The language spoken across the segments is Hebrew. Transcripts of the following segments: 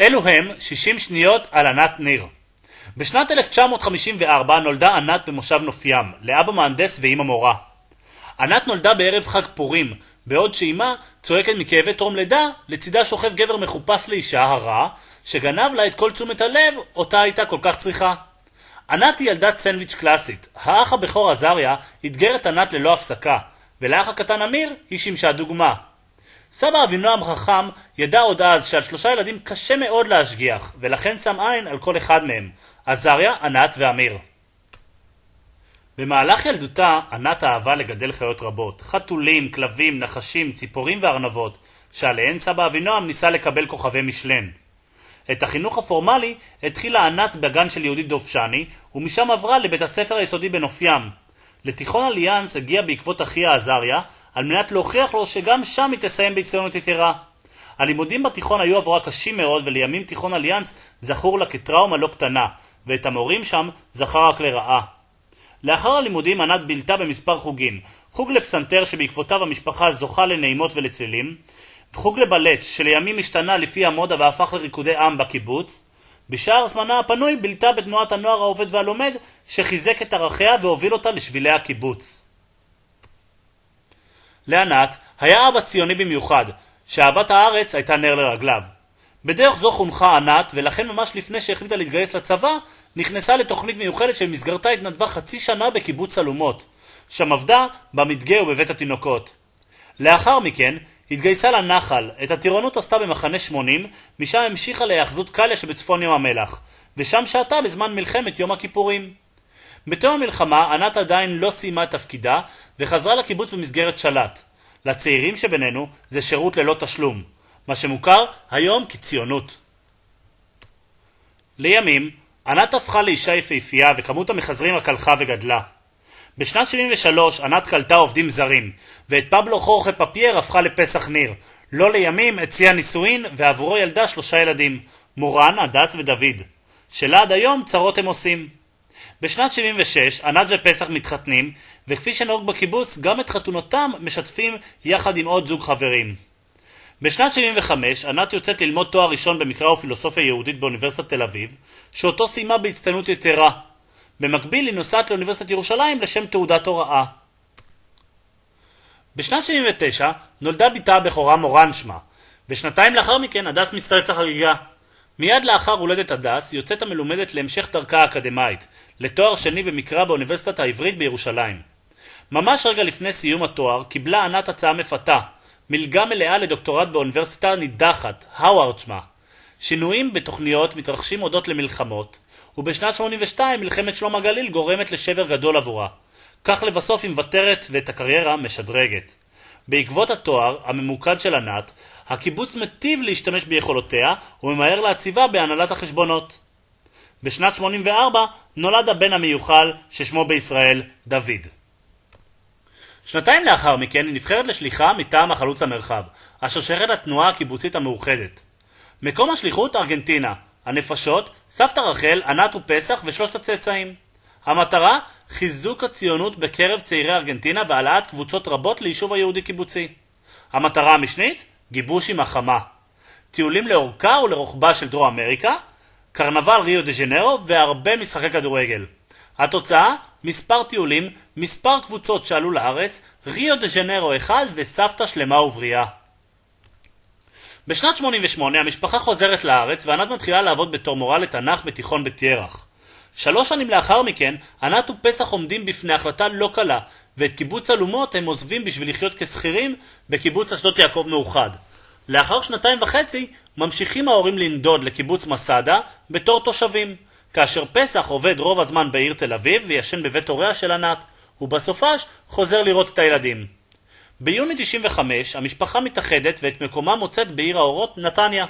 אלו הם 60 שניות על ענת ניר. בשנת 1954 נולדה ענת במושב נוף ים, לאבא מהנדס ואמא מורה. ענת נולדה בערב חג פורים, בעוד שאמא צועקת מכאבי טרום לידה, לצידה שוכב גבר מחופש לאישה הרע, שגנב לה את כל תשומת הלב אותה הייתה כל כך צריכה. ענת היא ילדת סנדוויץ' קלאסית. האח הבכור עזריה התגר את ענת ללא הפסקה, ולאח הקטן אמיר היא שימשה דוגמה. סבא אבינועם חכם ידע עוד אז שעל 3 ילדים קשה מאוד להשגיח, ולכן שם עין על כל אחד מהם, עזריה, ענת ואמיר. במהלך ילדותה ענת אהבה לגדל חיות רבות, חתולים, כלבים, נחשים, ציפורים וארנבות, שעליהן סבא אבינועם ניסה לקבל כוכבי משלן. את החינוך הפורמלי התחילה ענת בגן של יהודית דובשני, ומשם עברה לבית הספר היסודי בנוף ים. לתיכון אליאנס הגיע בעקבות אחיה עזריה, על מנת להוכיח לו שגם שם היא תסיים בהצטיינות יתרה. הלימודים בתיכון היו עבורה קשים מאוד, ולימים תיכון אליאנס זכור לה כטראומה לא קטנה, ואת המורים שם זכר רק לרעה. לאחר הלימודים ענת בילתה במספר חוגים, חוג לפסנתר שבעקבותיו המשפחה זוכה לנעימות ולצלילים, חוג לבלט שלימים השתנה לפי המודה והפך לריקודי עם בקיבוץ. בשאר זמנה הפנוי בילתה בתנועת הנוער העובד והלומד שחיזק את ערכיה והוביל אותה לשבילי הקיבוץ. לענת היה אבא ציוני במיוחד, שאהבת הארץ הייתה נר לרגליו. בדרך זו חונכה ענת, ולכן ממש לפני שהחליטה להתגייס לצבא, נכנסה לתוכנית מיוחדת שבמסגרתה התנדבה חצי שנה בקיבוץ אלומות, שם עבדה במדגה ובבית התינוקות. לאחר מכן התגייסה לנחל, את הטירונות עשתה במחנה 80, משם המשיכה להיאחזות קליה שבצפון ים המלח, ושם שעתה בזמן מלחמת יום הכיפורים. בתום המלחמה ענת עדיין לא סיימה את תפקידה, וחזרה לקיבוץ במסגרת שלט. לצעירים שבינינו זה שירות ללא תשלום, מה שמוכר היום כציונות. לימים ענת הפכה לאישה יפהפייה, וכמות המחזרים רק הלכה וגדלה. בשנת 73 ענת קלטה עובדים זרים, ואת פבלו חורכה פפייר הפכה לפסח ניר. לא לימים הציעה נישואין, ועבורו ילדה 3 ילדים, מורן, הדס ודוד, שלה עד היום צרות הם עושים. בשנת 76 ענת ופסח מתחתנים, וכפי שנהוג בקיבוץ גם את חתונותם משתפים יחד עם עוד זוג חברים. בשנת 75 ענת יוצאת ללמוד תואר ראשון במקרא ופילוסופיה יהודית באוניברסיטת תל אביב, שאותו סיימה בהצטיינות יתרה. במקביל היא נוסעת לאוניברסיטת ירושלים לשם תעודת הוראה. בשנת 79 נולדה ביתה הבכורה מורן שמה, ושנתיים לאחר מכן הדס מצטרפת לחגיגה. מיד לאחר הולדת הדס יוצאת המלומדת להמשך דרכה האקדמית, לתואר שני במקרא באוניברסיטת העברית בירושלים. ממש רגע לפני סיום התואר קיבלה ענת הצעה מפתה, מלגה מלאה לדוקטורט באוניברסיטה נידחת, הווארד שמה. שינויים בתוכניות מתרחשים הודות למלחמות, ובשנת 82 מלחמת שלום הגליל גורמת לשבר גדול עבורה. כך לבסוף היא מוותרת ואת הקריירה משדרגת. בעקבות התואר הממוקד של ענת, הקיבוץ מטיב להשתמש ביכולותיה וממהר להציבה בהנהלת החשבונות. בשנת 84 נולד הבן המיוחל ששמו בישראל דוד. שנתיים לאחר מכן היא נבחרת לשליחה מטעם החלוץ המרחב, אשר שייכת לתנועה הקיבוצית המאוחדת. מקום השליחות ארגנטינה, הנפשות, סבתא רחל, ענת ופסח ושלושת הצאצאים. המטרה, חיזוק הציונות בקרב צעירי ארגנטינה והעלאת קבוצות רבות ליישוב היהודי קיבוצי. המטרה המשנית, גיבוש עם החמה. טיולים לאורכה ולרוחבה של דרום אמריקה, קרנבל ריו דה ז'נרו והרבה משחקי כדורגל. התוצאה, מספר טיולים, מספר קבוצות שעלו לארץ, ריו דה ז'נרו 1 וסבתא שלמה ובריאה. בשנת 88 המשפחה חוזרת לארץ וענת מתחילה לעבוד בתור מורה לתנ"ך בתיכון בתיירח. 3 שנים לאחר מכן, ענת ופסח עומדים בפני החלטה לא קלה, ואת קיבוץ אלומות הם עוזבים בשביל לחיות כשכירים בקיבוץ אשדות יעקב מאוחד. לאחר 2.5 ממשיכים ההורים לנדוד לקיבוץ מסדה בתור תושבים, כאשר פסח עובד רוב הזמן בעיר תל אביב וישן בבית הוריה של ענת, ובסופש חוזר לראות את הילדים. ביוני 95 המשפחה מתאחדת ואת מקומה מוצאת בעיר האורות נתניה.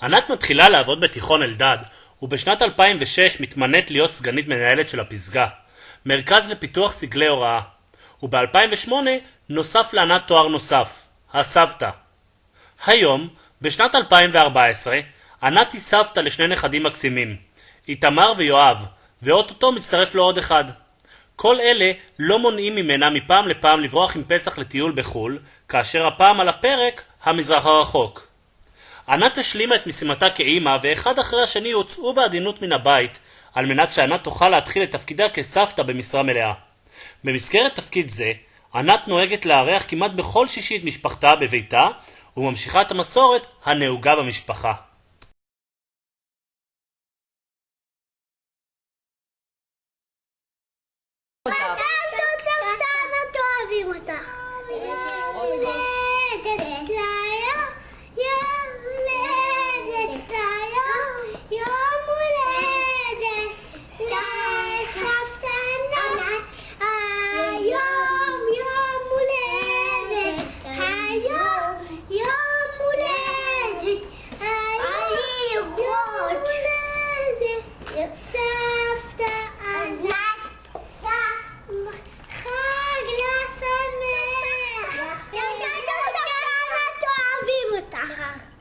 ענת מתחילה לעבוד בתיכון אלדד, ובשנת 2006 מתמנית להיות סגנית מנהלת של הפסגה, מרכז לפיתוח סגלי הוראה. וב-2008 נוסף לענת תואר נוסף, הסבתא. היום, בשנת 2014, ענת היא סבתא לשני נכדים מקסימים, איתמר ויואב, ואוטוטו מצטרף לו עוד אחד. כל אלה לא מונעים ממנה מפעם לפעם לברוח עם פסח לטיול בחול, כאשר הפעם על הפרק המזרח הרחוק. ענת השלימה את משימתה כאימא, ואחד אחרי השני יוצאו בעדינות מן הבית, על מנת שענת תוכל להתחיל את תפקידה כסבתא במשרה מלאה. במסגרת תפקיד זה, ענת נוהגת לארח כמעט בכל שישי את משפחתה בביתה, וממשיכה את המסורת הנהוגה במשפחה. אוהבים אותך. יום הולדת לסבתא ענת. היום יום הולדת. היום יום הולדת. היום יום הולדת. סבתא ענת. חג לשמח. אוהבים אותך.